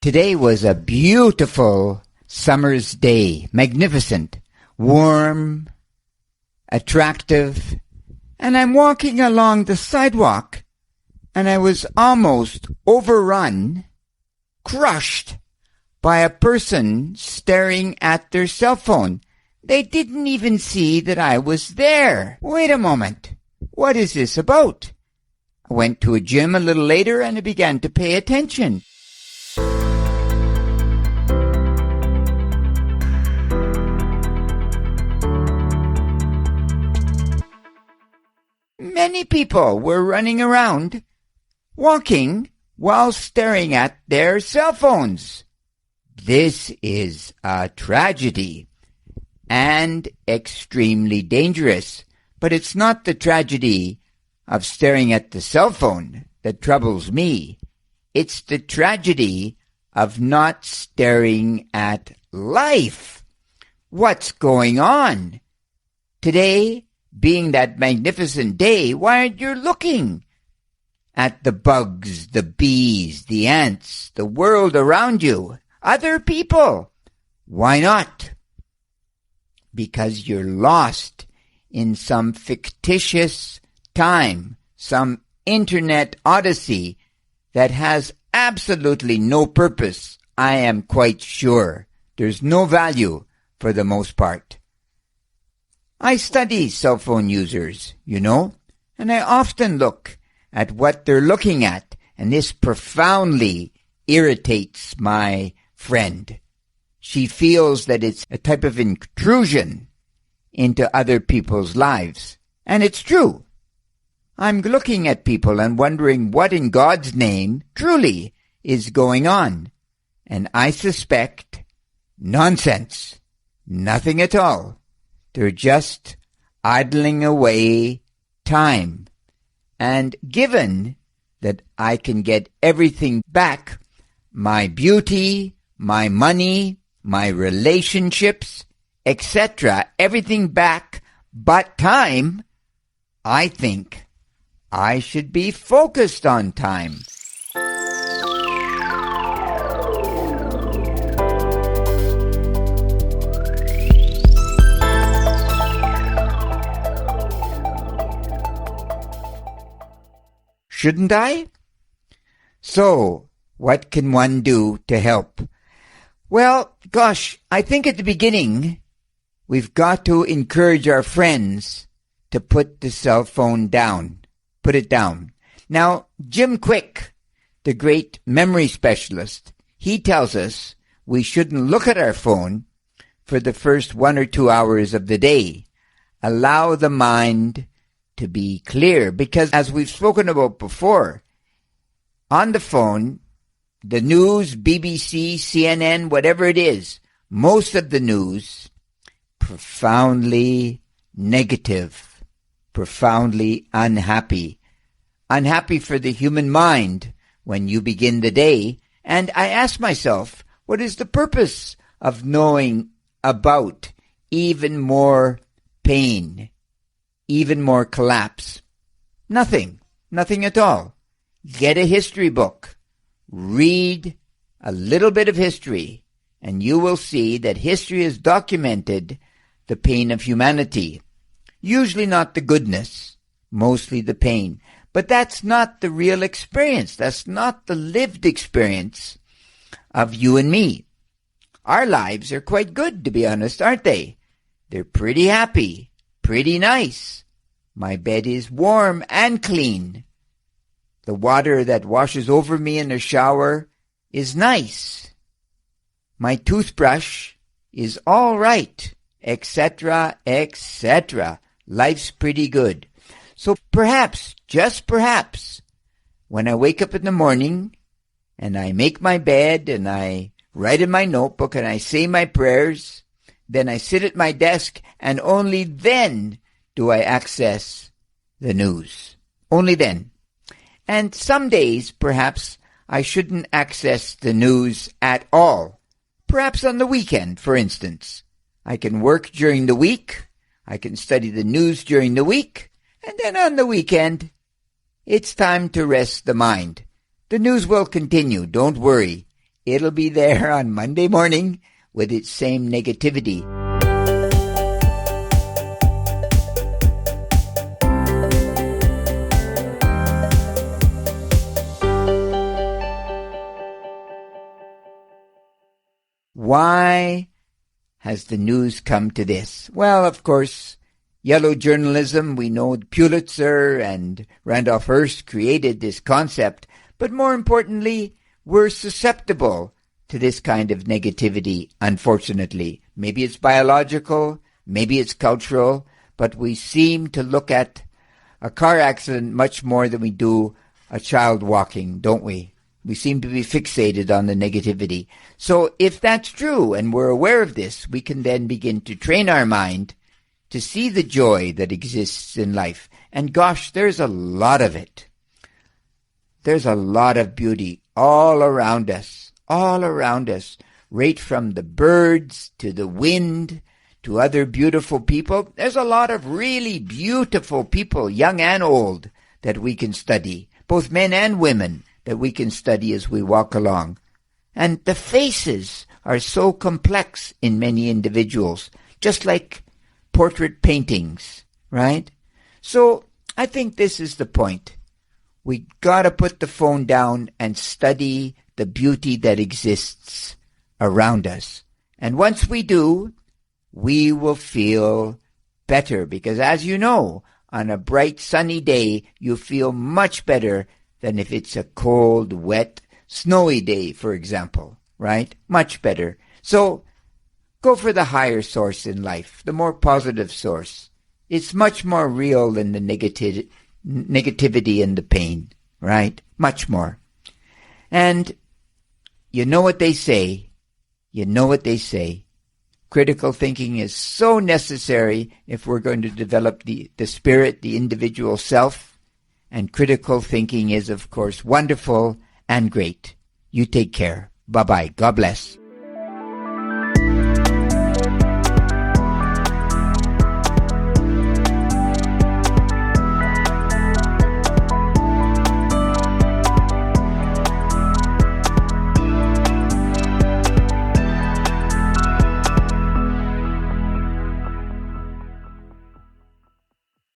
Today was a beautiful summer's day, magnificent, warm, attractive, and I'm walking along the sidewalk, and I was almost overrun, crushed by a person staring at their cell phone. They didn't even see that I was there. Wait a moment. What is this about? I went to a gym a little later and I began to pay attention. Many people were running around, walking while staring at their cell phones. This is a tragedy and extremely dangerous. But it's not the tragedy of staring at the cell phone that troubles me. It's the tragedy of not staring at life. What's going on? Today, being that magnificent day, why aren't you looking at the bugs, the bees, the ants, the world around you, other people? Why not? Because you're lost in some fictitious time, some internet odyssey that has absolutely no purpose. I am quite sure there's no value for the most part. I study cell phone users, and I often look at what they're looking at, and this profoundly irritates my friend. She feels that it's a type of intrusion into other people's lives. And it's true. I'm looking at people and wondering what in God's name truly is going on. And I suspect nonsense. Nothing at all. They're just idling away time. And given that I can get everything back, my beauty, my money, my relationships, etc., everything back but time, I think I should be focused on time. Shouldn't I? So, what can one do to help? Well, gosh, I think at the beginning, we've got to encourage our friends to put the cell phone down. Put it down. Now, Jim Quick, the great memory specialist, he tells us we shouldn't look at our phone for the first 1 or 2 hours of the day. Allow the mind to be clear, because as we've spoken about before, on the phone, the news, BBC, CNN, whatever it is, most of the news, profoundly negative, profoundly unhappy. Unhappy for the human mind when you begin the day. And I ask myself, what is the purpose of knowing about even more pain, even more collapse? Nothing. Nothing at all. Get a history book. Read a little bit of history, and you will see that history has documented the pain of humanity. Usually not the goodness, mostly the pain. But that's not the real experience. That's not the lived experience of you and me. Our lives are quite good, to be honest, aren't they? They're pretty happy, pretty nice. My bed is warm and clean. The water that washes over me in the shower is nice. My toothbrush is all right, etc., etc. Life's pretty good. So perhaps, just perhaps, when I wake up in the morning and I make my bed and I write in my notebook and I say my prayers, then I sit at my desk and only then do I access the news. Only then. And some days, perhaps, I shouldn't access the news at all. Perhaps on the weekend, for instance. I can work during the week. I can study the news during the week. And then on the weekend, it's time to rest the mind. The news will continue, don't worry. it'll be there on Monday morning with its same negativity. Why has the news come to this? Well, of course, yellow journalism, we know Pulitzer and Randolph Hearst created this concept, but more importantly, we're susceptible to this kind of negativity, unfortunately. Maybe it's biological, maybe it's cultural, but we seem to look at a car accident much more than we do a child walking, don't we? We seem to be fixated on the negativity. So if that's true and we're aware of this, we can then begin to train our mind to see the joy that exists in life. And gosh, there's a lot of it. There's a lot of beauty all around us, right from the birds to the wind to other beautiful people. There's a lot of really beautiful people, young and old, that we can study, both men and women, that we can study as we walk along. And the faces are so complex in many individuals, just like portrait paintings, right? So I think this is the point. We gotta put the phone down and study the beauty that exists around us. And once we do, we will feel better, because as you know, on a bright sunny day, you feel much better than if it's a cold, wet, snowy day, for example, right? Much better. So go for the higher source in life, the more positive source. It's much more real than the negativity and the pain, right? Much more. And you know what they say. Critical thinking is so necessary if we're going to develop the spirit, the individual self. And critical thinking is, of course, wonderful and great. You take care. Bye-bye. God bless.